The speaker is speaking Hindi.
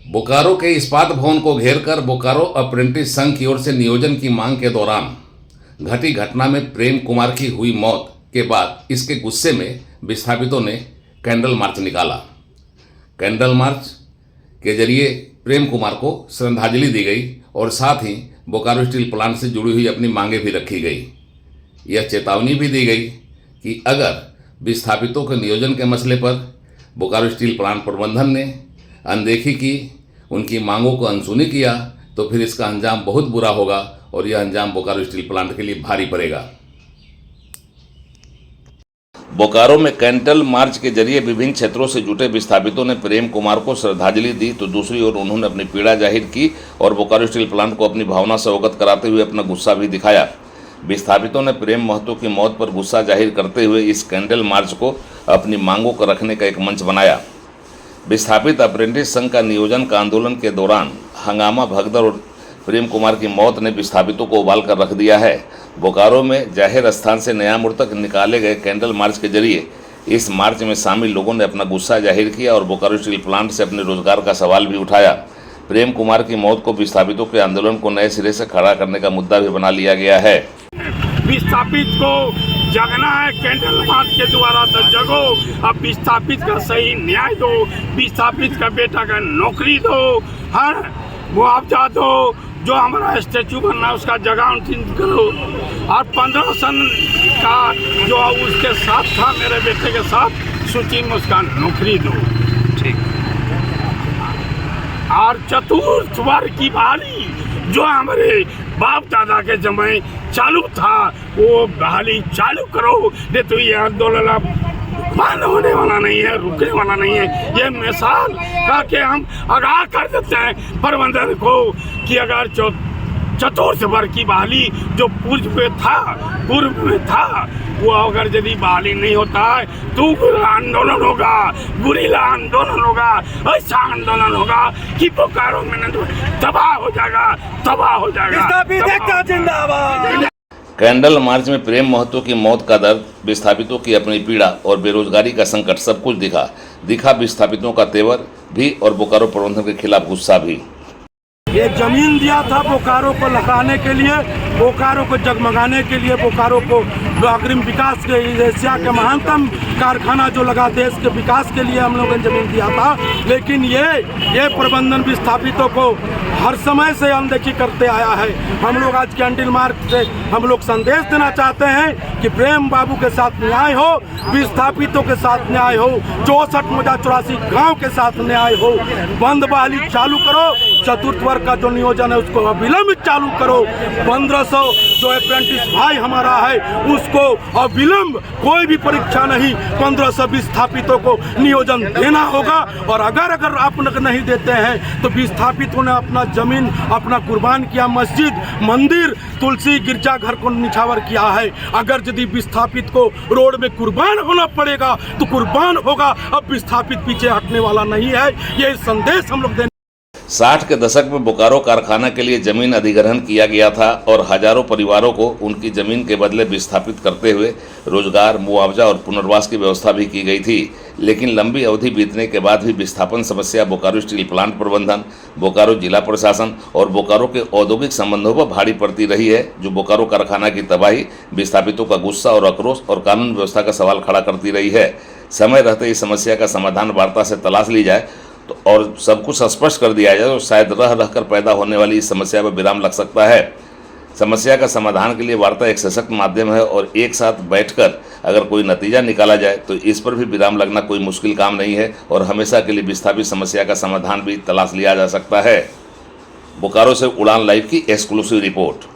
बोकारो के इस्पात भवन को घेरकर बोकारो अप्रेंटिस संघ की ओर से नियोजन की मांग के दौरान घटी घटना में प्रेम कुमार की हुई मौत के बाद इसके गुस्से में विस्थापितों ने कैंडल मार्च निकाला। कैंडल मार्च के जरिए प्रेम कुमार को श्रद्धांजलि दी गई और साथ ही बोकारो स्टील प्लांट से जुड़ी हुई अपनी मांगें भी रखी गई। यह चेतावनी भी दी गई कि अगर विस्थापितों के नियोजन के मसले पर बोकारो स्टील प्लांट प्रबंधन ने अनदेखी की, उनकी मांगों को अनसुनी किया तो फिर इसका अंजाम बहुत बुरा होगा और यह अंजाम बोकारो स्टील प्लांट के लिए भारी पड़ेगा। बोकारो में कैंडल मार्च के जरिए विभिन्न क्षेत्रों से जुटे विस्थापितों ने प्रेम कुमार को श्रद्धांजलि दी तो दूसरी ओर उन्होंने अपनी पीड़ा जाहिर की और बोकारो स्टील प्लांट को अपनी भावना से अवगत कराते हुए अपना गुस्सा भी दिखाया। विस्थापितों ने प्रेम महतो की मौत पर गुस्सा जाहिर करते हुए इस कैंडल मार्च को अपनी मांगों को रखने का एक मंच बनाया। विस्थापित अप्रेंटिस संघ का नियोजन का आंदोलन के दौरान हंगामा भगदड़ और प्रेम कुमार की मौत ने विस्थापितों को उबाल कर रख दिया है। बोकारो में जाहिर स्थान से नया मोड़ तक निकाले गए कैंडल मार्च के जरिए इस मार्च में शामिल लोगों ने अपना गुस्सा जाहिर किया और बोकारो स्टील प्लांट से अपने रोजगार का सवाल भी उठाया। प्रेम कुमार की मौत को विस्थापितों के आंदोलन को नए सिरे से खड़ा करने का मुद्दा भी बना लिया गया है। विस्थापित को जगना है, कैंडल मार्च के द्वारा तो जगो। अब विस्थापित का सही न्याय दो, विस्थापित का बेटा का नौकरी दो, हाँ मुआवजा दो, जो हमारा स्टैचू बनना है उसका जगह करो। और 15 सन का जो उसके साथ था मेरे बेटे के साथ सूची में उसका नौकरी दो। ठीक। और चतुर्थ वर्ग की बहाली जो हमारे बाप दादा के जमाने चालू था वो बहाली चालू करो, नहीं तो ये आंदोलन अब बंद होने वाला नहीं है, रुकने वाला नहीं है। ये मिसाल का के हम आगाह कर देते हैं प्रबंधन को कि अगर चतुर्थ वर्ग की बहाली जो पूर्व में था वो अगर यदि बहाली नहीं होता है तो आंदोलन होगा, गुरिल्ला आंदोलन होगा, ऐसा आंदोलन होगा कि बोकारो में तबाह हो जाएगा। कैंडल मार्च में प्रेम महतो की मौत का दर्द, विस्थापितों की अपनी पीड़ा और बेरोजगारी का संकट सब कुछ दिखा विस्थापितों का तेवर भी और बोकारो प्रबंधन के खिलाफ गुस्सा भी। ये जमीन दिया था बोकारो को लहराने के लिए, बोकारो को जगमगाने के लिए, बोकारो को अग्रिम विकास के एशिया के महानतम कारखाना जो लगा देश के विकास के लिए हम लोगों ने जमीन दिया था। लेकिन ये प्रबंधन विस्थापितों को हर समय से अनदेखी करते आया है। हम लोग आज कैंडल मार्च से हम लोग संदेश देना चाहते हैं कि प्रेम बाबू के साथ न्याय हो, विस्थापितों के साथ न्याय हो, 64 मुजा 84 गाँव के साथ न्याय हो। बंद बहाली चालू करो, चतुर्थ वर्ग का जो नियोजन है उसको अविलंब चालू करो। 1500 जो अप्रेंटिस भाई हमारा है उसको अविलंब, कोई भी परीक्षा नहीं, 1500 विस्थापितों को नियोजन देना होगा। और अगर आप नहीं देते हैं तो विस्थापितों ने अपना जमीन अपना कुर्बान किया, मस्जिद, मंदिर, तुलसी, गिरजाघर को निछावर किया है। अगर यदि विस्थापित को रोड में कुर्बान होना पड़ेगा तो कुर्बान होगा। अब विस्थापित पीछे हटने वाला नहीं है, ये संदेश हम लोग देने। 60 के दशक में बोकारो कारखाना के लिए जमीन अधिग्रहण किया गया था और हजारों परिवारों को उनकी जमीन के बदले विस्थापित करते हुए रोजगार, मुआवजा और पुनर्वास की व्यवस्था भी की गई थी। लेकिन लंबी अवधि बीतने के बाद भी विस्थापन समस्या बोकारो स्टील प्लांट प्रबंधन, बोकारो जिला प्रशासन और बोकारो के औद्योगिक संबंधों पर भारी पड़ती रही है, जो बोकारो कारखाना की तबाही, विस्थापितों का गुस्सा और आक्रोश और कानून व्यवस्था का सवाल खड़ा करती रही है। समय रहते इस समस्या का समाधान वार्ता से तलाश ली जाए तो और सब कुछ स्पष्ट कर दिया जाए तो शायद रह कर पैदा होने वाली इस समस्या पर विराम लग सकता है। समस्या का समाधान के लिए वार्ता एक सशक्त माध्यम है और एक साथ बैठकर अगर कोई नतीजा निकाला जाए तो इस पर भी विराम लगना कोई मुश्किल काम नहीं है और हमेशा के लिए विस्थापित समस्या का समाधान भी तलाश लिया जा सकता है। बोकारो से उड़ान लाइव की एक्सक्लूसिव रिपोर्ट।